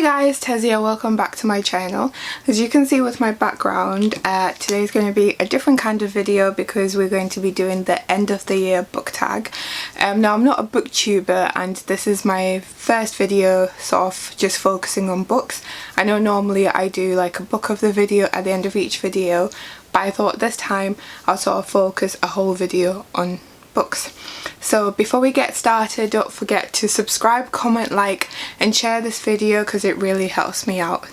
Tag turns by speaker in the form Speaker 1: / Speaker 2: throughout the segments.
Speaker 1: guys, Tez here, welcome back to my channel. As you can see with my background, today is going to be a different kind of video because we're going to be doing the end of the year book tag. Now I'm not a booktuber and this is my first video sort of just focusing on books. I know normally I do like a book of the video at the end of each video, but I thought this time I'll sort of focus a whole video on books. So before we get started, don't forget to subscribe, comment, like and share this video because it really helps me out.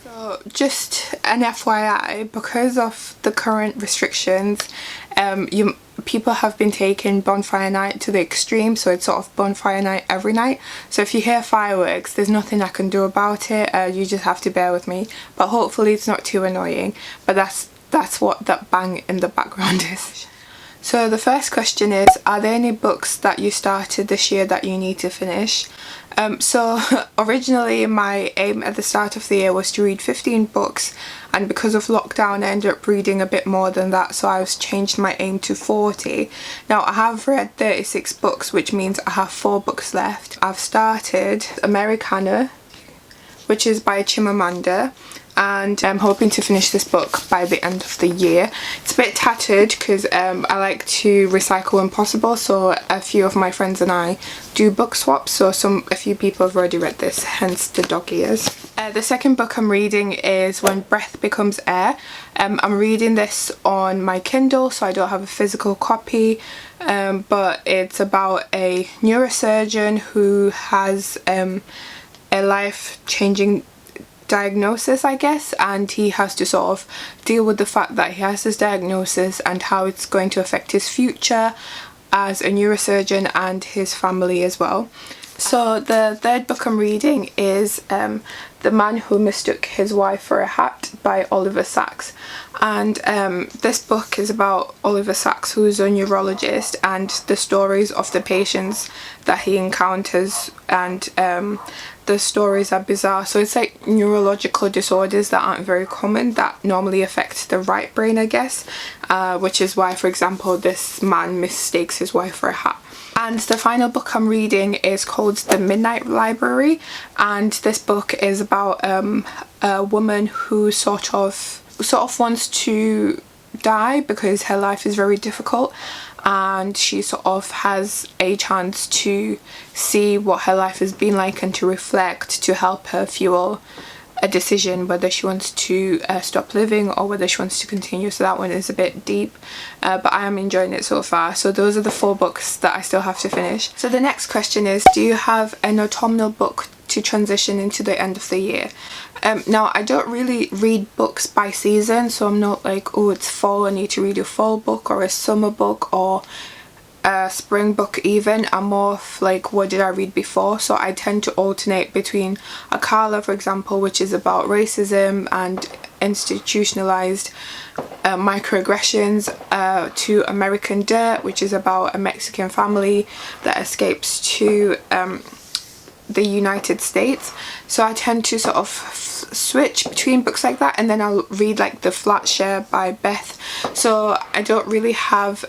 Speaker 1: So just an FYI, because of the current restrictions, people have been taking bonfire night to the extreme, so it's sort of bonfire night every night. So if you hear fireworks, there's nothing I can do about it, you just have to bear with me, but hopefully it's not too annoying. But that's what that bang in the background is. So the first question is, are there any books that you started this year that you need to finish? So originally my aim at the start of the year was to read 15 books, and because of lockdown I ended up reading a bit more than that, so I've changed my aim to 40. Now I have read 36 books, which means I have 4 books left. I've started Americanah, which is by Chimamanda, and I'm hoping to finish this book by the end of the year. It's a bit tattered because I like to recycle when possible, so a few of my friends and I do book swaps, so a few people have already read this, hence the dog ears. The second book I'm reading is When Breath Becomes Air. I'm reading this on my Kindle, so I don't have a physical copy, but it's about a neurosurgeon who has a life-changing diagnosis, I guess, and he has to sort of deal with the fact that he has this diagnosis and how it's going to affect his future as a neurosurgeon and his family as well. So the third book I'm reading is The Man Who Mistook His Wife for a Hat by Oliver Sacks, and this book is about Oliver Sacks, who is a neurologist, and the stories of the patients that he encounters, and the stories are bizarre. So it's like neurological disorders that aren't very common, that normally affect the right brain, I guess, which is why, for example, this man mistakes his wife for a hat. And the final book I'm reading is called The Midnight Library, and this book is about a woman who sort of wants to die because her life is very difficult, and she sort of has a chance to see what her life has been like and to reflect, to help her fuel a decision whether she wants to stop living or whether she wants to continue. So that one is a bit deep, but I am enjoying it so far. So those are the 4 books that I still have to finish. So the next question is, do you have an autumnal book to transition into the end of the year? Now I don't really read books by season, so I'm not like, oh it's fall, I need to read a fall book or a summer book or a spring book even. I'm more of like, what did I read before? So I tend to alternate between Akala, for example, which is about racism and institutionalized microaggressions, to Americanah, which is about a Mexican family that escapes to the United States. So I tend to sort of switch between books like that, and then I'll read like The Flat Share by Beth. So I don't really have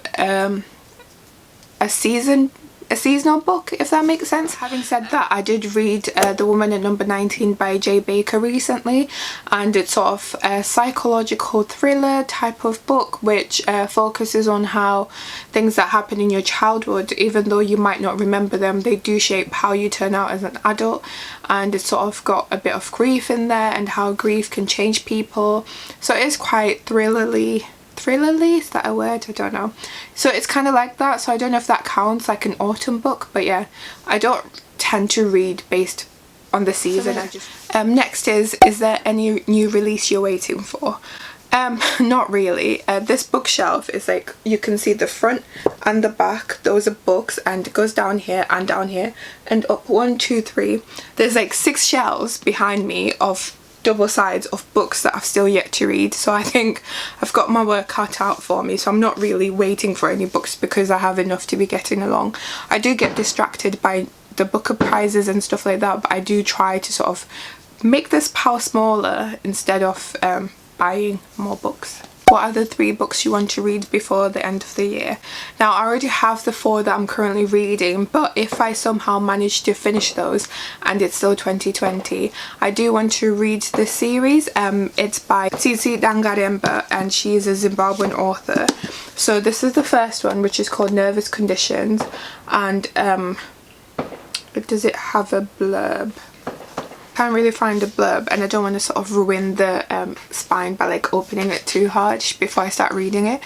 Speaker 1: a seasonal book, if that makes sense. Having said that, I did read The Woman at Number 19 by J. Baker recently, and it's sort of a psychological thriller type of book which focuses on how things that happen in your childhood, even though you might not remember them, they do shape how you turn out as an adult, and it's sort of got a bit of grief in there and how grief can change people. So it is quite thrillerly, is that a word? I don't know. So it's kind of like that, so I don't know if that counts like an autumn book, but yeah, I don't tend to read based on the season. Next is there any new release you're waiting for? Not really. This bookshelf is like, you can see the front and the back, those are books, and it goes down here and up 1, 2, 3. There's like 6 shelves behind me of double sides of books that I've still yet to read, so I think I've got my work cut out for me. So I'm not really waiting for any books because I have enough to be getting along. I do get distracted by the Booker prizes and stuff like that, but I do try to sort of make this pile smaller instead of buying more books. what are the 3 books you want to read before the end of the year? Now I already have the 4 that I'm currently reading, but if I somehow manage to finish those and it's still 2020, I do want to read the series. It's by Tsitsi Dangarembga and she is a Zimbabwean author. So this is the first one, which is called Nervous Conditions, and does it have a blurb? Can't really find a blurb, and I don't want to sort of ruin the spine by like opening it too hard before I start reading it.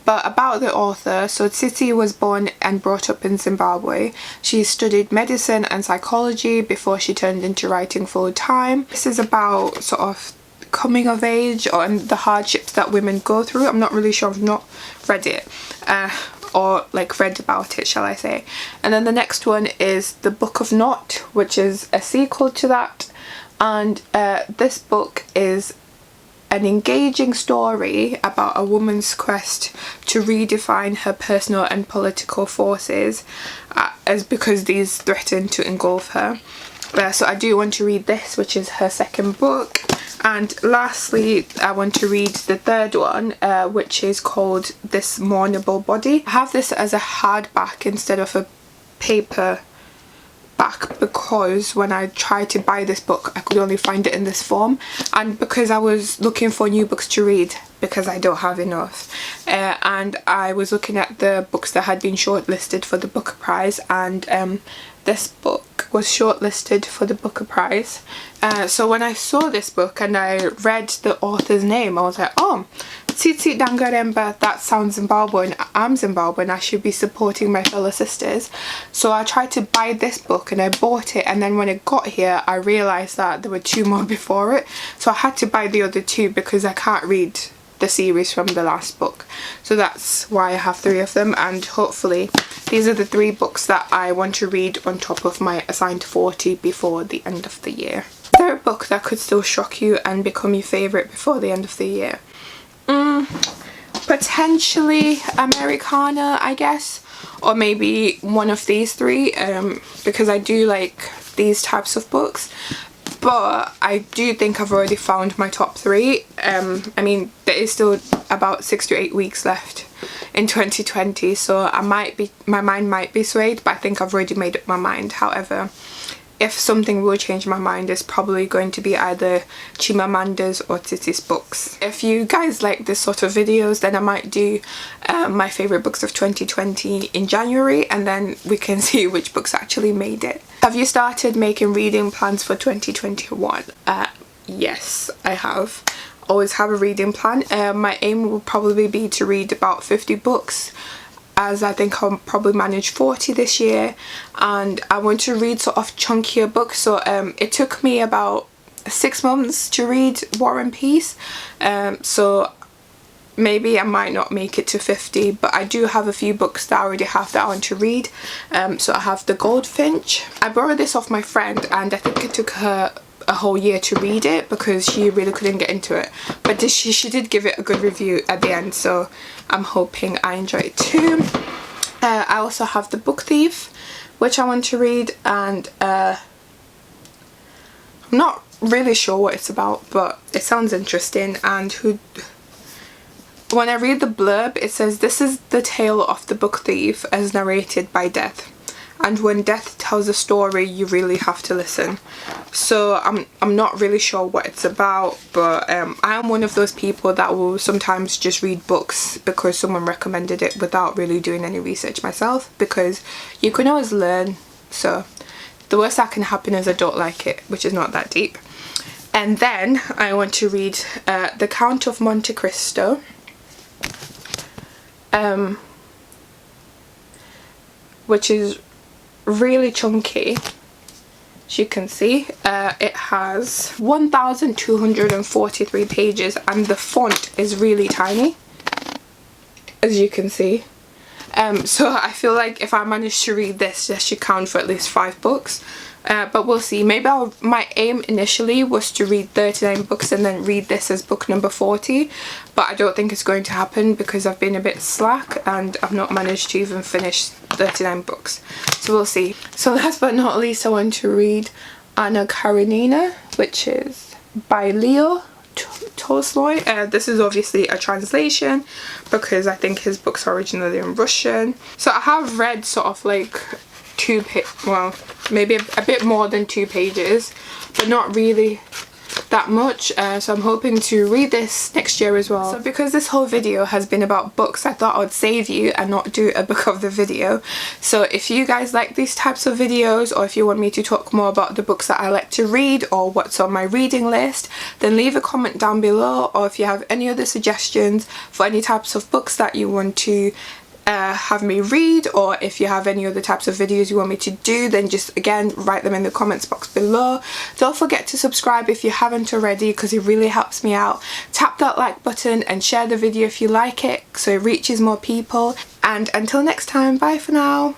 Speaker 1: But about the author, so Tsitsi was born and brought up in Zimbabwe. She studied medicine and psychology before she turned into writing full time. This is about sort of coming of age and the hardships that women go through. I'm not really sure, I've not read it. Or like read about it, shall I say. And then the next one is The Book of Not, which is a sequel to that. And this book is an engaging story about a woman's quest to redefine her personal and political forces as because these threaten to engulf her. So I do want to read this, which is her second book. And lastly, I want to read the third one, which is called This Mournable Body. I have this as a hardback instead of a paperback because when I tried to buy this book I could only find it in this form, and because I was looking for new books to read because I don't have enough, and I was looking at the books that had been shortlisted for the Booker Prize, and this book was shortlisted for the Booker Prize. So when I saw this book and I read the author's name, I was like, oh, Tsitsi Dangarembga, that sounds Zimbabwean. I'm Zimbabwean, I should be supporting my fellow sisters. So I tried to buy this book and I bought it, and then when it got here I realised that there were 2 more before it, so I had to buy the other 2 because I can't read the series from the last book. So that's why I have 3 of them, and hopefully these are the 3 books that I want to read on top of my assigned 40 before the end of the year. Is there a book that could still shock you and become your favourite before the end of the year? Potentially Americanah, I guess, or maybe one of these 3, because I do like these types of books. But I do think I've already found my top 3. I mean, there is still about 6 to 8 weeks left in 2020, so my mind might be swayed, but I think I've already made up my mind. However, if something will change my mind, it's probably going to be either Chimamanda's or Tsitsi's books. If you guys like this sort of videos, then I might do my favourite books of 2020 in January, and then we can see which books actually made it. Have you started making reading plans for 2021? Yes, I have. Always have a reading plan. My aim will probably be to read about 50 books, as I think I'll probably manage 40 this year, and I want to read sort of chunkier books. So it took me about 6 months to read War and Peace, so maybe I might not make it to 50, but I do have a few books that I already have that I want to read. So I have The Goldfinch. I borrowed this off my friend and I think it took her a whole year to read it because she really couldn't get into it, but she did give it a good review at the end, so I'm hoping I enjoy it too. I also have The Book Thief, which I want to read, and I'm not really sure what it's about, but it sounds interesting. And when I read the blurb, it says, "This is the tale of the book thief as narrated by Death. And when Death tells a story, you really have to listen." So I'm not really sure what it's about, but I am one of those people that will sometimes just read books because someone recommended it without really doing any research myself, because you can always learn. So the worst that can happen is I don't like it, which is not that deep. And then I want to read The Count of Monte Cristo. Which is really chunky, as you can see. It has 1,243 pages and the font is really tiny, as you can see. So I feel like if I manage to read this, this should count for at least 5 books. But we'll see. Maybe my aim initially was to read 39 books and then read this as book number 40, but I don't think it's going to happen because I've been a bit slack and I've not managed to even finish 39 books. So we'll see. So last but not least, I want to read Karenina, which is by Leo Tolstoy. This is obviously a translation because I think his books are originally in Russian. So I have read sort of like well, maybe a bit more than 2 pages, but not really that much, so I'm hoping to read this next year as well. So because this whole video has been about books, I thought I would save you and not do a book of the video. So if you guys like these types of videos, or if you want me to talk more about the books that I like to read or what's on my reading list, then leave a comment down below. Or if you have any other suggestions for any types of books that you want to have me read, or if you have any other types of videos you want me to do, then just again write them in the comments box below. Don't forget to subscribe if you haven't already, because it really helps me out. Tap that like button and share the video if you like it so it reaches more people. And until next time, bye for now.